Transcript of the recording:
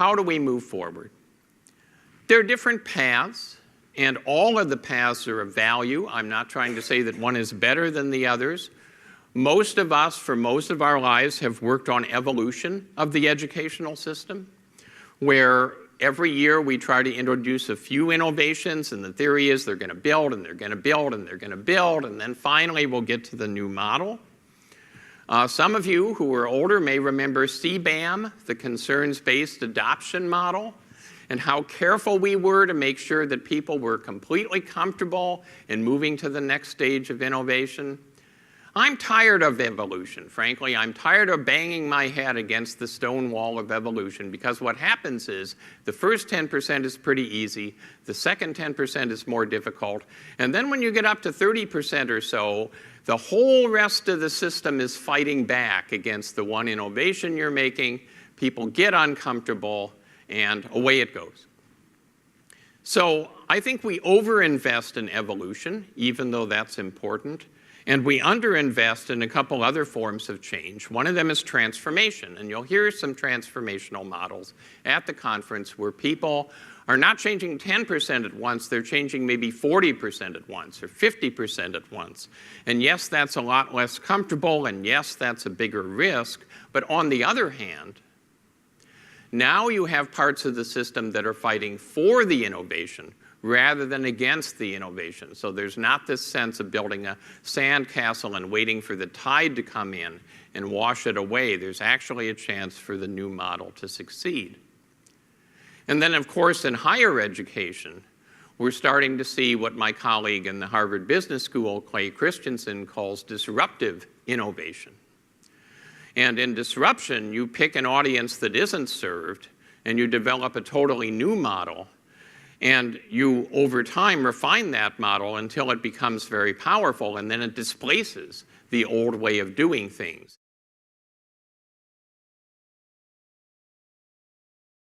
how do we move forward? There are different paths, and all of the paths are of value. I'm not trying to say that one is better than the others. Most of us, for most of our lives, have worked on evolution of the educational system, where every year we try to introduce a few innovations, and the theory is they're going to build, and they're going to build, and they're going to build, and then finally we'll get to the new model. Some of you who are older may remember CBAM, the concerns-based adoption model, and how careful we were to make sure that people were completely comfortable in moving to the next stage of innovation. I'm tired of evolution, frankly. I'm tired of banging my head against the stone wall of evolution, because what happens is the first 10% is pretty easy, the second 10% is more difficult, and then when you get up to 30% or so, the whole rest of the system is fighting back against the one innovation you're making. People get uncomfortable, and away it goes. So I think we overinvest in evolution, even though that's important. And we underinvest in a couple other forms of change. One of them is transformation. And you'll hear some transformational models at the conference where people are not changing 10% at once, they're changing maybe 40% at once or 50% at once. And yes, that's a lot less comfortable, and yes, that's a bigger risk. But on the other hand, now you have parts of the system that are fighting for the innovation rather than against the innovation. So there's not this sense of building a sandcastle and waiting for the tide to come in and wash it away. There's actually a chance for the new model to succeed. And then, of course, in higher education, we're starting to see what my colleague in the Harvard Business School, Clay Christensen, calls disruptive innovation. And in disruption, you pick an audience that isn't served, and you develop a totally new model, and you, over time, refine that model until it becomes very powerful, and then it displaces the old way of doing things.